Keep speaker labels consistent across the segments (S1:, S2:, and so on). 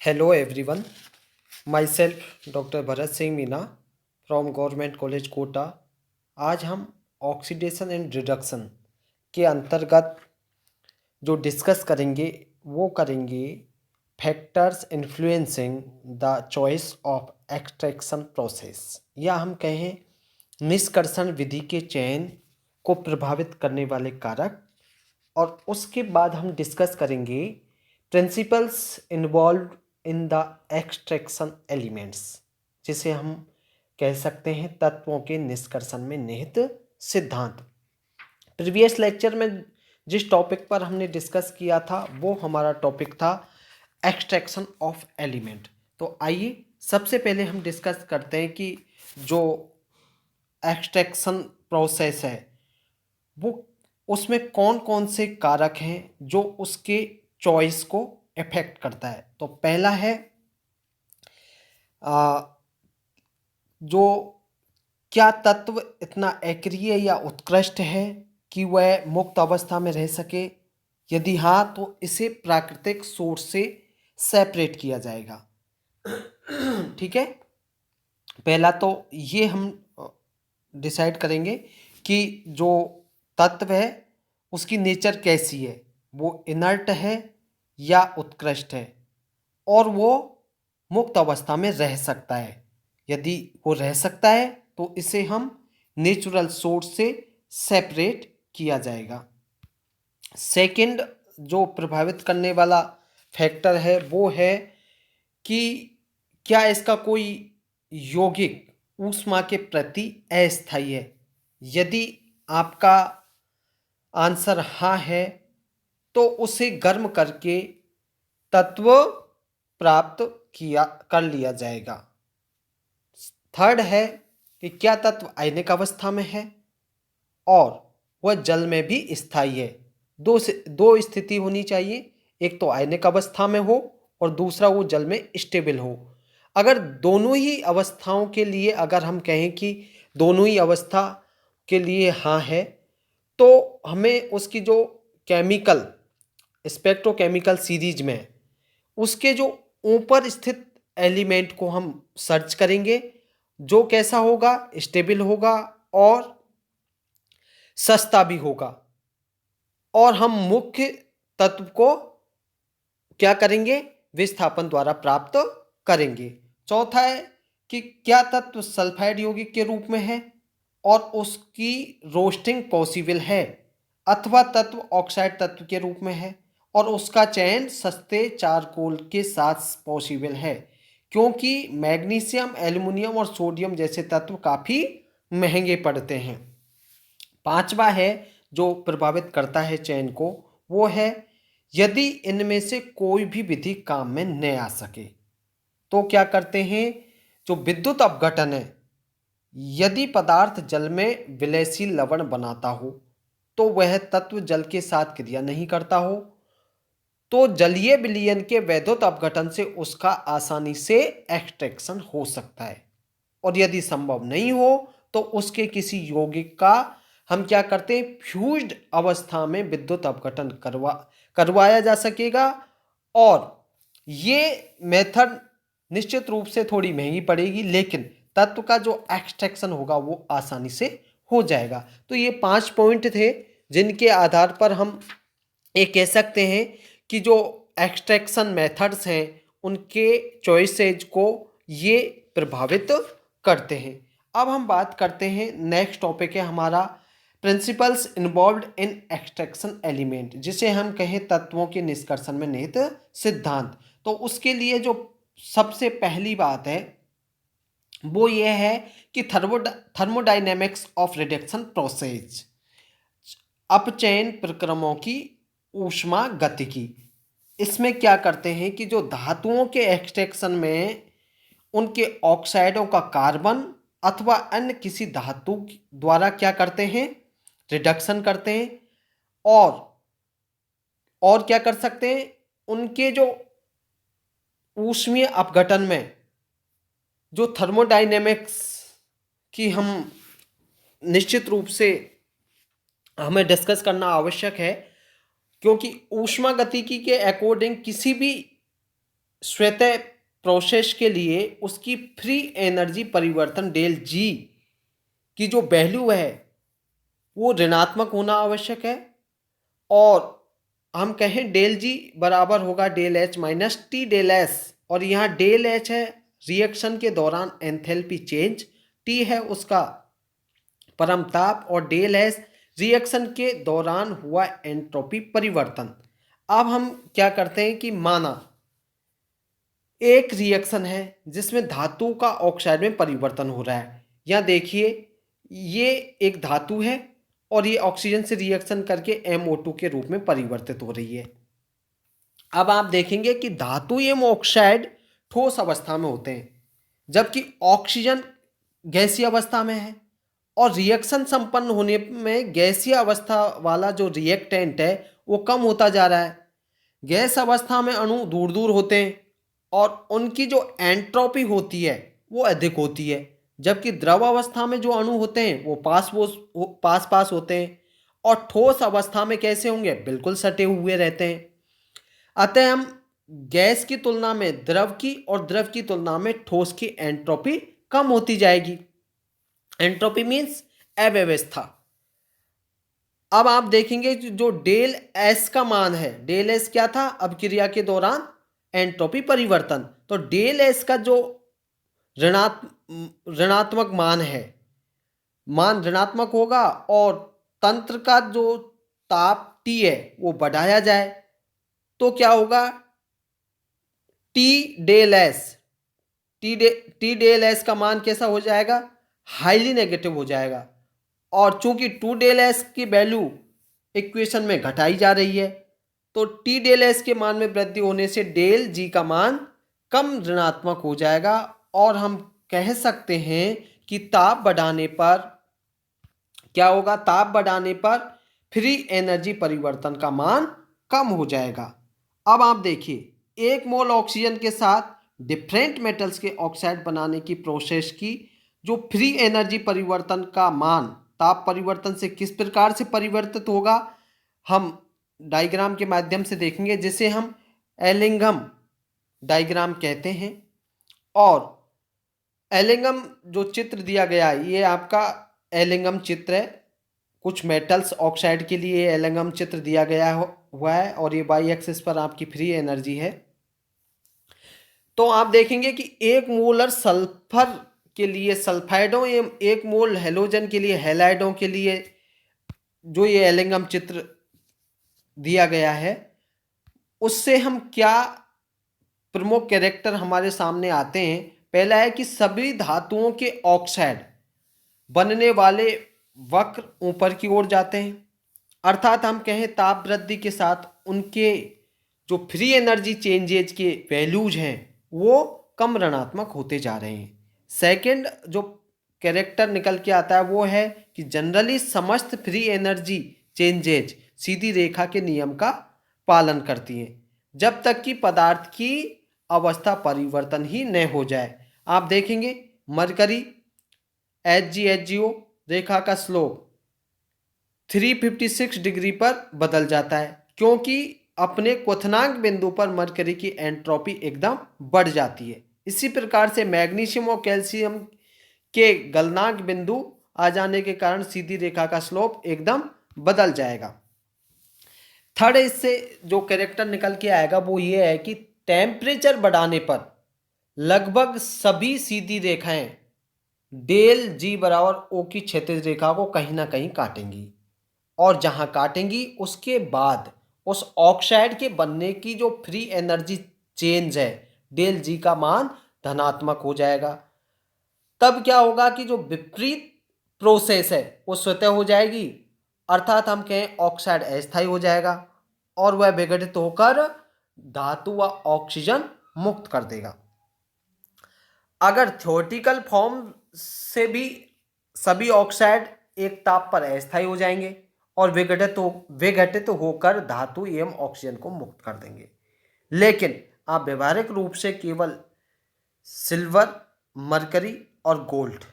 S1: Hello everyone, myself doctor Bharat Singh Meena from government college Kota. आज हम oxidation and reduction के अंतर्गत जो डिस्कस करेंगे वो करेंगे factors influencing the choice of extraction process, या हम कहें निष्कर्षण विधि के चयन को प्रभावित करने वाले कारक। और उसके बाद हम डिस्कस करेंगे principles involve in the extraction elements, जिसे हम कह सकते हैं तत्वों के निष्कर्षण में निहित सिद्धांत। प्रीवियस लेक्चर में जिस टॉपिक पर हमने डिस्कस किया था वो हमारा टॉपिक था एक्सट्रैक्शन ऑफ एलिमेंट। तो आइए सबसे पहले हम डिस्कस करते हैं कि जो एक्सट्रैक्शन प्रोसेस है वो उसमें कौन कौन से कारक हैं जो उसके चॉइस को इफेक्ट करता है। तो पहला है जो क्या तत्व इतना अक्रिय या उत्कृष्ट है कि वह मुक्त अवस्था में रह सके। यदि हाँ तो इसे प्राकृतिक सोर्स से सेपरेट किया जाएगा। ठीक है, पहला तो ये हम डिसाइड करेंगे कि जो तत्व है उसकी नेचर कैसी है, वो इनर्ट है या उत्कृष्ट है, और वो मुक्त अवस्था में रह सकता है। यदि वो रह सकता है तो इसे हम नेचुरल सोर्स से सेपरेट किया जाएगा। सेकंड जो प्रभावित करने वाला फैक्टर है वो है कि क्या इसका कोई यौगिक ऊष्मा के प्रति अस्थायी है। यदि आपका आंसर हाँ है तो उसे गर्म करके तत्व प्राप्त किया कर लिया जाएगा। थर्ड है कि क्या तत्व आयनिक अवस्था में है और वह जल में भी स्थायी है। दो स्थिति होनी चाहिए, एक तो आयनिक अवस्था में हो और दूसरा वो जल में स्टेबल हो। अगर दोनों ही अवस्थाओं के लिए अगर हम कहें कि दोनों ही अवस्था के लिए हाँ है तो हमें उसकी जो केमिकल स्पेक्ट्रोकेमिकल सीरीज में उसके जो ऊपर स्थित एलिमेंट को हम सर्च करेंगे, जो कैसा होगा, स्टेबल होगा और सस्ता भी होगा, और हम मुख्य तत्व को क्या करेंगे, विस्थापन द्वारा प्राप्त करेंगे। चौथा है कि क्या तत्व सल्फाइड यौगिक के रूप में है और उसकी रोस्टिंग पॉसिबल है, अथवा तत्व ऑक्साइड तत्व के रूप में है और उसका चयन सस्ते चारकोल के साथ पॉसिबल है, क्योंकि मैग्नीशियम, एल्युमिनियम और सोडियम जैसे तत्व काफ़ी महंगे पड़ते हैं। पांचवा है जो प्रभावित करता है चयन को, वो है यदि इनमें से कोई भी विधि काम में न आ सके तो क्या करते हैं, जो विद्युत अपघटन है, यदि पदार्थ जल में विलयशील लवण बनाता हो तो वह तत्व जल के साथ क्रिया नहीं करता हो तो जलीय विलयन के वैद्युत अपघटन से उसका आसानी से एक्सट्रैक्शन हो सकता है। और यदि संभव नहीं हो तो उसके किसी यौगिक का हम क्या करते हैं, फ्यूज्ड अवस्था में विद्युत अपघटन करवाया जा सकेगा। और ये मेथड निश्चित रूप से थोड़ी महंगी पड़ेगी, लेकिन तत्व का जो एक्सट्रैक्शन होगा वो आसानी से हो जाएगा। तो ये 5 पॉइंट थे जिनके आधार पर हम ये कह सकते हैं कि जो एक्सट्रैक्शन मेथड्स हैं उनके चॉइसेज को ये प्रभावित करते हैं। अब हम बात करते हैं, नेक्स्ट टॉपिक है हमारा principles involved in extraction element, जिसे हम कहें तत्वों के निष्कर्षण में निहित सिद्धांत। तो उसके लिए जो सबसे पहली बात है वो ये है कि थर्मोडायनेमिक्स ऑफ रिडक्शन प्रोसेस, अपचयन प्रक्रमों की ऊष्मा गतिकी। इसमें क्या करते हैं कि जो धातुओं के एक्सट्रैक्शन में उनके ऑक्साइडों का कार्बन अथवा अन्य किसी धातु द्वारा क्या करते हैं, रिडक्शन करते हैं। और क्या कर सकते हैं, उनके जो ऊष्मीय अपघटन में जो थर्मोडायनेमिक्स की हम निश्चित रूप से हमें डिस्कस करना आवश्यक है, क्योंकि ऊष्मागतिकी के अकॉर्डिंग किसी भी श्वेत प्रोसेस के लिए उसकी फ्री एनर्जी परिवर्तन डेल जी की जो वैल्यू है वो ऋणात्मक होना आवश्यक है। और हम कहें डेल जी बराबर होगा del H minus T del S, और यहाँ डेल एच है रिएक्शन के दौरान एंथैल्पी चेंज, टी है उसका परम ताप, और डेल एस रिएक्शन के दौरान हुआ एंट्रोपी परिवर्तन। अब हम क्या करते हैं कि माना एक रिएक्शन है जिसमें धातु का ऑक्साइड में परिवर्तन हो रहा है। यहाँ देखिए ये एक धातु है और ये ऑक्सीजन से रिएक्शन करके MO2 के रूप में परिवर्तित हो रही है। अब आप देखेंगे कि धातु एवं ऑक्साइड ठोस अवस्था में होते हैं जबकि ऑक्सीजन गैसीय अवस्था में है, और रिएक्शन संपन्न होने में गैसीय अवस्था वाला जो रिएक्टेंट है वो कम होता जा रहा है। गैस अवस्था में अणु दूर दूर होते हैं और उनकी जो एंट्रोपी होती है वो अधिक होती है, जबकि द्रव अवस्था में जो अणु होते हैं वो पास पास होते हैं, और ठोस अवस्था में कैसे होंगे, बिल्कुल सटे हुए रहते हैं। अतः हम गैस की तुलना में द्रव की और द्रव की तुलना में ठोस की एंट्रोपी कम होती जाएगी। एंट्रोपी मीन्स अव्यवस्था। अब आप देखेंगे जो डेल एस का मान है, डेल एस क्या था, अभिक्रिया के दौरान एंट्रोपी परिवर्तन, तो डेल एस का जो ऋणात्मक मान है, मान ऋणात्मक होगा, और तंत्र का जो ताप T है वो बढ़ाया जाए तो क्या होगा, T del S, T del S का मान कैसा हो जाएगा, हाईली नेगेटिव हो जाएगा। और चूंकि टू डेल एस की वैल्यू इक्वेशन में घटाई जा रही है तो टी डेल एस के मान में वृद्धि होने से डेल जी का मान कम ऋणात्मक हो जाएगा, और हम कह सकते हैं कि ताप बढ़ाने पर क्या होगा, ताप बढ़ाने पर फ्री एनर्जी परिवर्तन का मान कम हो जाएगा। अब आप देखिए 1 मोल ऑक्सीजन के साथ डिफरेंट मेटल्स के ऑक्साइड बनाने की प्रोसेस की जो फ्री एनर्जी परिवर्तन का मान ताप परिवर्तन से किस प्रकार से परिवर्तित होगा, हम डायग्राम के माध्यम से देखेंगे, जिसे हम एलिंगम डायग्राम कहते हैं। और एलिंगम जो चित्र दिया गया है ये आपका एलिंगम चित्र है। कुछ मेटल्स ऑक्साइड के लिए एलिंगम चित्र दिया गया हुआ है, और ये वाई एक्सिस पर आपकी फ्री एनर्जी है। तो आप देखेंगे कि 1 मोलर सल्फर के लिए सल्फाइडों एवं 1 मोल हेलोजन के लिए हैलाइडों के लिए जो ये एलिंगम चित्र दिया गया है, उससे हम क्या प्रमुख कैरेक्टर हमारे सामने आते हैं। पहला है कि सभी धातुओं के ऑक्साइड बनने वाले वक्र ऊपर की ओर जाते हैं, अर्थात हम कहें ताप वृद्धि के साथ उनके जो फ्री एनर्जी चेंजेज के वैल्यूज हैं वो कम ऋणात्मक होते जा रहे हैं। सेकंड जो कैरेक्टर निकल के आता है वो है कि जनरली समस्त फ्री एनर्जी चेंजेज सीधी रेखा के नियम का पालन करती हैं जब तक कि पदार्थ की अवस्था परिवर्तन ही न हो जाए। आप देखेंगे मरकरी HgHgO रेखा का स्लोप 356 डिग्री पर बदल जाता है क्योंकि अपने क्वथनांक बिंदु पर मरकरी की एंट्रोपी एकदम बढ़ जाती है। इसी प्रकार से मैग्नीशियम और कैल्शियम के गलनांक बिंदु आ जाने के कारण सीधी रेखा का स्लोप एकदम बदल जाएगा। थर्ड इससे जो कैरेक्टर निकल के आएगा वो ये है कि टेम्परेचर बढ़ाने पर लगभग सभी सीधी रेखाएं डेल जी बराबर ओ की क्षैतिज रेखा को कहीं ना कहीं काटेंगी, और जहां काटेंगी उसके बाद उस ऑक्साइड के बनने की जो फ्री एनर्जी चेंज है डेल जी का मान धनात्मक हो जाएगा। तब क्या होगा कि जो विपरीत प्रोसेस है वो स्वतः हो जाएगी, अर्थात हम कहें ऑक्साइड अस्थायी हो जाएगा और वह विघटित होकर धातु व ऑक्सीजन मुक्त कर देगा। अगर थ्योरेटिकल फॉर्म से भी सभी ऑक्साइड एक ताप पर अस्थायी हो जाएंगे और विघटित होकर धातु एवं ऑक्सीजन को मुक्त कर देंगे, लेकिन आप व्यवहारिक रूप से केवल सिल्वर, मरकरी और गोल्ड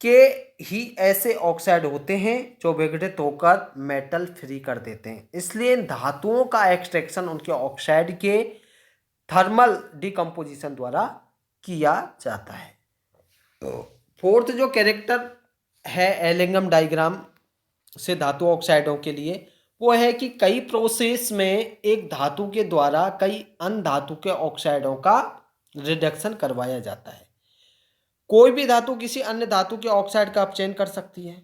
S1: के ही ऐसे ऑक्साइड होते हैं जो विघटित होकर मेटल फ्री कर देते हैं। इसलिए इन धातुओं का एक्सट्रैक्शन उनके ऑक्साइड के थर्मल डिकम्पोजिशन द्वारा किया जाता है। तो फोर्थ जो कैरेक्टर है एलिंगम डायग्राम से धातु ऑक्साइडों के लिए, वो है कि कई प्रोसेस में एक धातु के द्वारा कई अन्य धातु के ऑक्साइडों का रिडक्शन करवाया जाता है। कोई भी धातु किसी अन्य धातु के ऑक्साइड का अपचयन कर सकती है।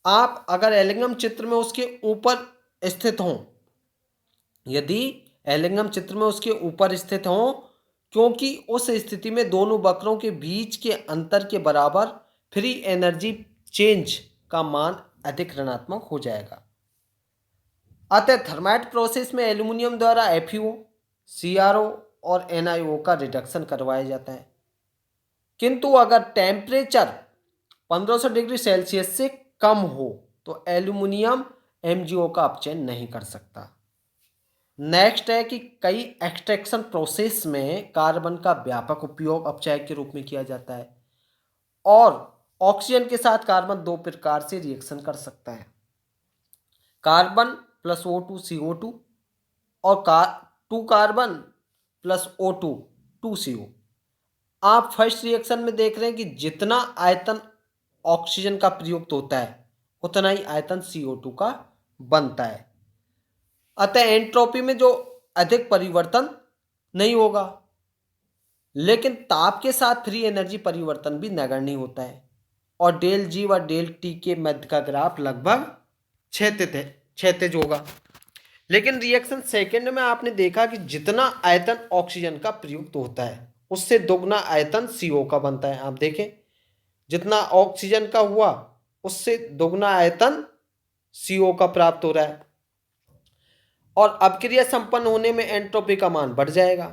S1: आप अगर एलिंगम चित्र में उसके ऊपर स्थित हों, यदि एलिंगम चित्र में उसके ऊपर स्थित हों, क्योंकि उस स्थिति में दोनों वक्रों के बीच के अंतर के बराबर फ्री एनर्जी चेंज का मान अधिक ऋणात्मक हो जाएगा। अतः थर्माइट प्रोसेस में एल्यूमिनियम द्वारा FeO, CrO और NiO का रिडक्शन करवाया जाता है। किंतु अगर टेम्परेचर 1500 डिग्री सेल्सियस से कम हो तो एल्यूमिनियम MgO का अपचयन नहीं कर सकता। नेक्स्ट है कि कई एक्सट्रैक्शन प्रोसेस में कार्बन का व्यापक उपयोग अपचायक के रूप में किया जाता है और ऑक्सीजन के साथ कार्बन दो प्रकार से रिएक्शन कर सकता है, कार्बन प्लस O2 CO2 और 2 कार्बन प्लस O2 2 CO। आप फर्स्ट रिएक्शन में देख रहे हैं कि जितना आयतन ऑक्सीजन का प्रयुक्त होता है उतना ही आयतन CO2 का बनता है। अतः एंट्रोपी में जो अधिक परिवर्तन नहीं होगा, लेकिन ताप के साथ फ्री एनर्जी परिवर्तन भी नगण्य होता है और डेल जी व डेल टी के मध्य का ग्राफ लगभग क्षैतिज होगा। लेकिन रिएक्शन सेकेंड में आपने देखा कि जितना आयतन ऑक्सीजन का प्रयुक्त होता है उससे दोगुना आयतन CO का बनता है। आप देखें, जितना ऑक्सीजन का हुआ उससे दोगुना आयतन CO का प्राप्त हो रहा है और अपक्रिया संपन्न होने में एंट्रोपी का मान बढ़ जाएगा।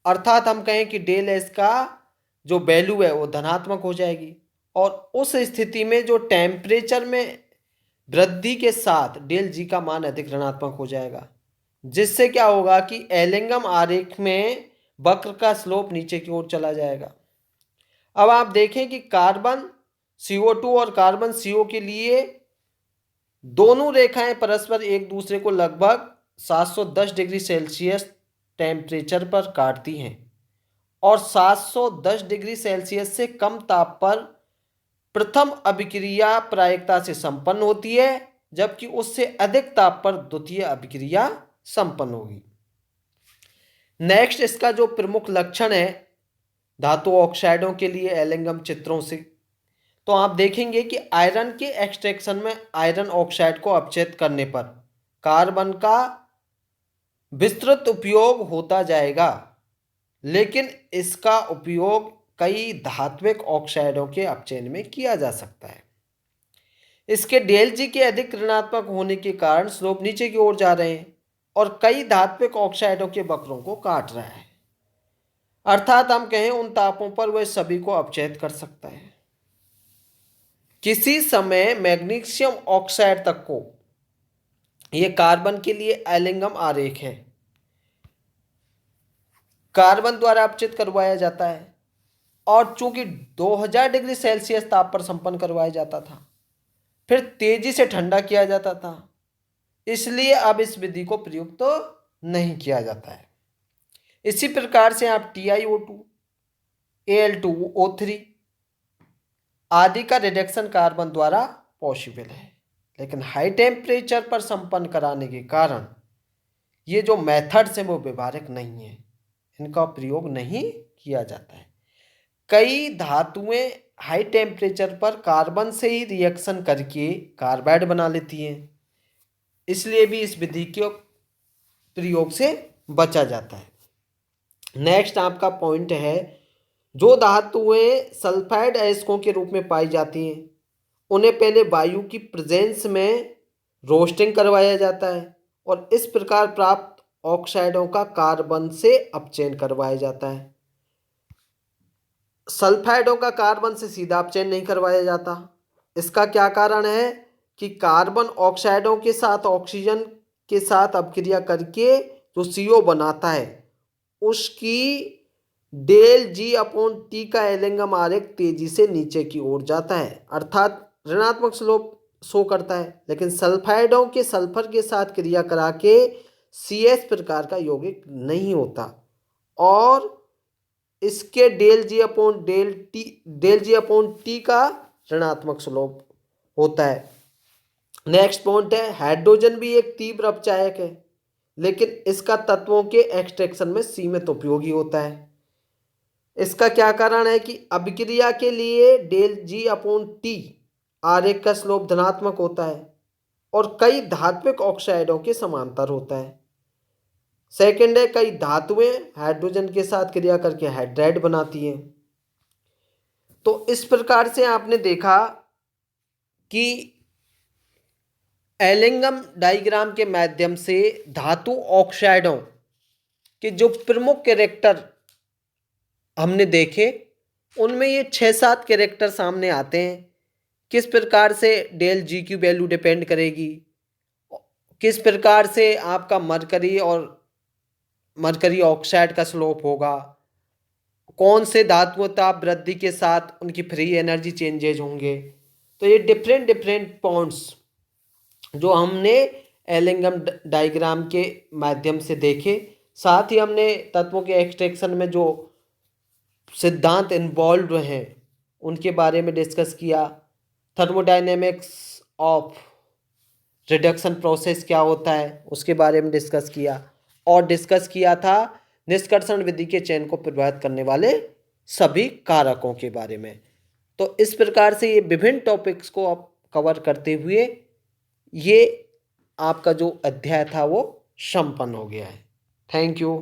S1: अर्थात हम कहें कि डेल एस का जो वैल्यू है वो धनात्मक हो जाएगी और उस स्थिति में जो टेम्परेचर में वृद्धि के साथ डेल जी का मान अधिक ऋणात्मक हो जाएगा, जिससे क्या होगा कि एलिंगम आरेख में वक्र का स्लोप नीचे की ओर चला जाएगा। अब आप देखें कि कार्बन CO2 और कार्बन CO के लिए दोनों रेखाएं परस्पर एक दूसरे को लगभग 710 डिग्री सेल्सियस टेम्परेचर पर काटती हैं और 710 डिग्री सेल्सियस से कम ताप पर प्रथम अभिक्रिया प्रायिकता से संपन्न होती है, जबकि उससे अधिक ताप पर द्वितीय अभिक्रिया संपन्न होगी। नेक्स्ट इसका जो प्रमुख लक्षण है धातु ऑक्साइडों के लिए एलिंगम चित्रों से, तो आप देखेंगे कि आयरन के एक्सट्रैक्शन में आयरन ऑक्साइड को अपचयित करने पर कार्बन का विस्तृत उपयोग होता जाएगा, लेकिन इसका उपयोग कई धात्विक ऑक्साइडों के अपचयन में किया जा सकता है। इसके डेल जी के अधिक ऋणात्मक होने के कारण स्लोप नीचे की ओर जा रहे हैं और कई धात्विक ऑक्साइडों के वक्रों को काट रहा है। अर्थात हम कहें उन तापों पर वह सभी को अपचयित कर सकता है। किसी समय मैग्नीशियम ऑक्साइड तक को, यह कार्बन के लिए एलिंगम आरेख है, कार्बन द्वारा अपचयित करवाया जाता है और चूंकि 2000 डिग्री सेल्सियस ताप पर संपन्न करवाया जाता था, फिर तेजी से ठंडा किया जाता था, इसलिए अब इस विधि को प्रयुक्त तो नहीं किया जाता है। इसी प्रकार से आप TiO2, Al2O3 आदि का रिडक्शन कार्बन द्वारा पॉसिबल है, लेकिन हाई टेम्परेचर पर संपन्न कराने के कारण ये जो मेथड्स हैं वो व्यवहारिक नहीं है, इनका प्रयोग नहीं किया जाता है। कई धातुएं हाई टेम्परेचर पर कार्बन से ही रिएक्शन करके कार्बाइड बना लेती हैं, इसलिए भी इस विधि के प्रयोग से बचा जाता है। नेक्स्ट आपका पॉइंट है, जो धातुएं सल्फाइड अयस्कों के रूप में पाई जाती हैं उन्हें पहले वायु की प्रेजेंस में रोस्टिंग करवाया जाता है और इस प्रकार प्राप्त ऑक्साइडों का कार्बन से अपचयन करवाया जाता है। सल्फाइडों का कार्बन से सीधा अपचयन नहीं करवाया जाता। इसका क्या कारण है कि कार्बन ऑक्साइडों के साथ ऑक्सीजन के साथ अपक्रिया करके जो CO बनाता है उसकी डेल जी अपॉन टी का एलिंगम आरेख तेजी से नीचे की ओर जाता है, अर्थात ऋणात्मक स्लोप शो करता है। लेकिन सल्फाइडों के सल्फर के साथ क्रिया करा के CS प्रकार का यौगिक नहीं होता और इसके डेल जी अपॉन टी का ऋणात्मक स्लोप होता है। नेक्स्ट पॉइंट है, हाइड्रोजन भी एक तीव्र अपचायक है लेकिन इसका तत्वों के एक्सट्रैक्शन में सीमित उपयोगी होता है। इसका क्या कारण है कि अभिक्रिया के लिए डेल जी अपॉन टी आरेख का स्लोप धनात्मक होता है और कई धात्विक ऑक्साइडों के समांतर होता है। सेकंड है, कई धातुएं हाइड्रोजन के साथ क्रिया करके हाइड्राइड बनाती हैं। तो इस प्रकार से आपने देखा कि एलिंगम डायग्राम के माध्यम से धातु ऑक्साइडों के जो प्रमुख कैरेक्टर हमने देखे, उनमें ये 6-7 कैरेक्टर सामने आते हैं। किस प्रकार से डेल जी की वैल्यू डिपेंड करेगी, किस प्रकार से आपका मरकरी ऑक्साइड का स्लोप होगा, कौन से धातुओं ताप वृद्धि के साथ उनकी फ्री एनर्जी चेंजेज होंगे। तो ये डिफरेंट पॉइंट्स जो हमने एलिंगम डायग्राम के माध्यम से देखे, साथ ही हमने तत्वों के एक्सट्रैक्शन में जो सिद्धांत इन्वॉल्व हैं उनके बारे में डिस्कस किया। थर्मोडायनेमिक्स ऑफ रिडक्शन प्रोसेस क्या होता है उसके बारे में डिस्कस किया और डिस्कस किया था निष्कर्षण विधि के चयन को प्रभावित करने वाले सभी कारकों के बारे में। तो इस प्रकार से ये विभिन्न टॉपिक्स को आप कवर करते हुए ये आपका जो अध्याय था वो संपन्न हो गया है। Thank you.